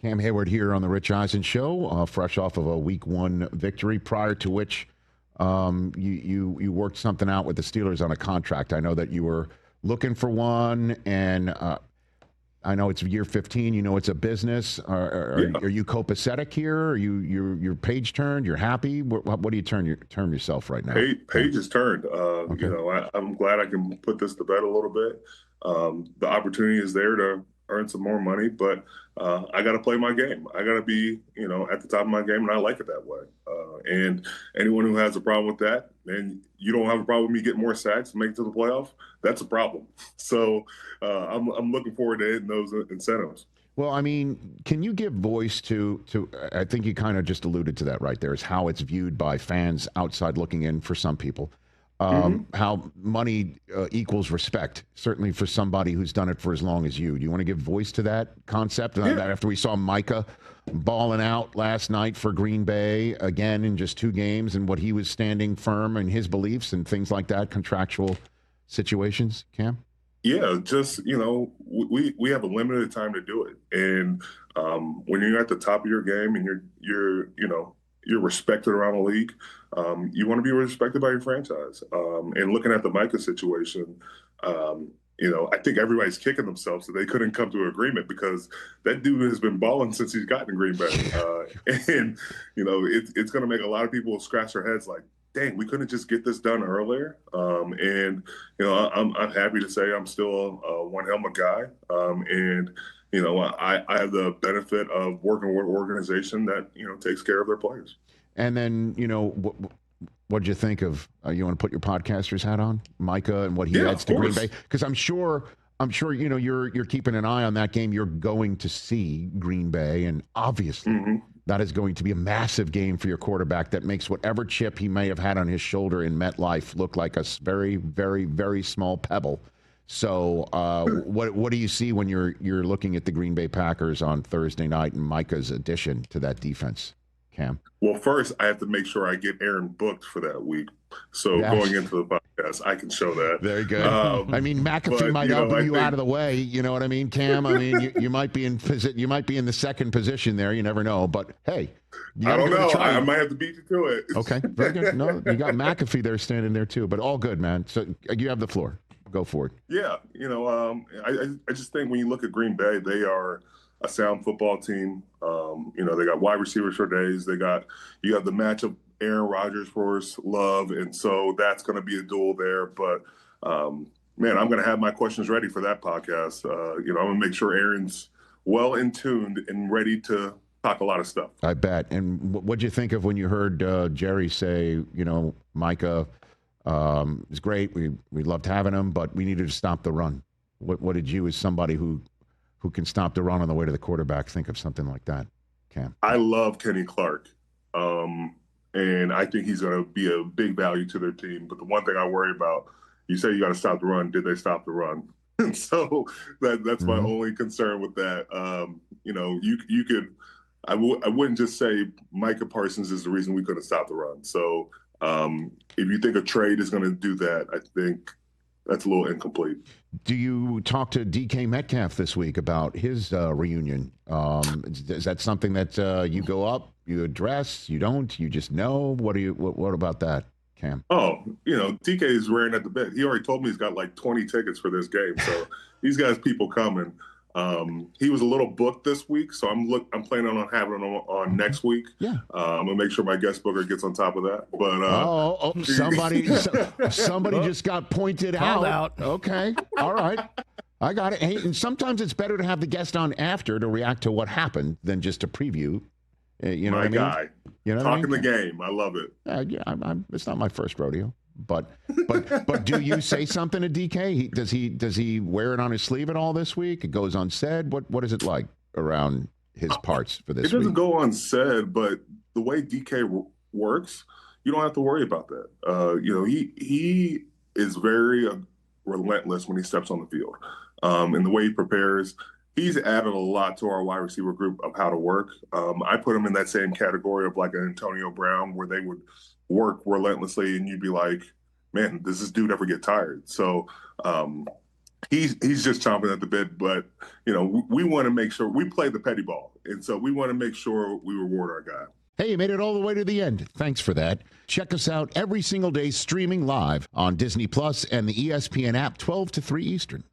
Cam Heyward here on the Rich Eisen Show, fresh off of a Week 1 victory, prior to which you worked something out with the Steelers on a contract. I know that you were looking for one, and I know it's year 15. You know it's a business. Are you copacetic here? Are your page turned? You're happy? What do you term yourself right now? Page is turned. Okay. I'm glad I can put this to bed a little bit. The opportunity is there to earn some more money, but I got to play my game. I got to be, at the top of my game, and I like it that way. And anyone who has a problem with that, and you don't have a problem with me getting more sacks and make it to the playoff, that's a problem. So I'm looking forward to hitting those incentives. Well, I mean, can you give voice to I think you kind of just alluded to that right there, is how it's viewed by fans outside looking in for some people. How money equals respect, certainly for somebody who's done it for as long as you. Do you want to give voice to that concept? Yeah. After we saw Micah balling out last night for Green Bay again in just 2 games, and what he was standing firm in his beliefs and things like that, contractual situations, Cam? Yeah, just, we have a limited time to do it. And when you're at the top of your game and you're respected around the league, you want to be respected by your franchise. And looking at the Micah situation, I think everybody's kicking themselves that they couldn't come to an agreement, because that dude has been balling since he's gotten Green Bay. And, it's going to make a lot of people scratch their heads like, dang, we couldn't just get this done earlier. I'm happy to say I'm still a one helmet guy. I have the benefit of working with an organization that, takes care of their players. And then, what'd you think of, you want to put your podcaster's hat on, Micah, and what he adds to Green Bay? Because I'm sure, you're keeping an eye on that game. You're going to see Green Bay, and obviously that is going to be a massive game for your quarterback that makes whatever chip he may have had on his shoulder in MetLife look like a very, very, very small pebble. So what do you see when you're looking at the Green Bay Packers on Thursday night and Micah's addition to that defense, Cam? Well, first, I have to make sure I get Aaron booked for that week. So going into the podcast, I can show that. Very good. I mean, McAfee might help you out of the way. You know what I mean, Cam? I mean, you might be in the second position there. You never know. But hey, I don't know. I might have to beat you to it. Okay, very good. No, you got McAfee there standing there too. But all good, man. So you have the floor. Go for it. Yeah, I just think when you look at Green Bay, they are a sound football team. They got wide receivers for days. You have the matchup Aaron Rodgers versus Love, and so that's going to be a duel there. But man, I'm going to have my questions ready for that podcast. I'm going to make sure Aaron's well in tuned and ready to talk a lot of stuff. I bet. And what'd you think of when you heard Jerry say, Micah is great. We loved having him, but we needed to stop the run. What did you, as somebody who can stop the run on the way to the quarterback, think of something like that, Cam? I love Kenny Clark, and I think he's going to be a big value to their team. But the one thing I worry about, you say you got to stop the run. Did they stop the run? And so that's my only concern with that. You could. I wouldn't just say Micah Parsons is the reason we couldn't stop the run. So if you think a trade is going to do that, I think that's a little incomplete. Do you talk to DK Metcalf this week about his reunion? Is that something that you go up, you address, you don't, you just know? What about that, Cam? Oh, DK is raring at the bit. He already told me he's got like 20 tickets for this game, so he's got people coming. He was a little booked this week, so I'm planning on having him on next week. Yeah, I'm gonna make sure my guest booker gets on top of that. But somebody just got pointed out. Okay, all right, I got it. Hey, and sometimes it's better to have the guest on after to react to what happened than just to preview. You know my what I mean? Guy, talking the game. I love it. It's not my first rodeo. But do you say something to DK? Does he wear it on his sleeve at all this week? It goes unsaid. What is it like around his parts for this week? It doesn't go unsaid, but the way DK works, you don't have to worry about that. He is very relentless when he steps on the field, and the way he prepares. He's added a lot to our wide receiver group of how to work. I put him in that same category of like an Antonio Brown, where they would work relentlessly and you'd be like, man, does this dude ever get tired? So he's just chomping at the bit. But we want to make sure we play the petty ball, and so we want to make sure we reward our guy. Hey, you made it all the way to the end. Thanks for that. Check us out every single day streaming live on Disney Plus and the ESPN app 12 to 3 Eastern.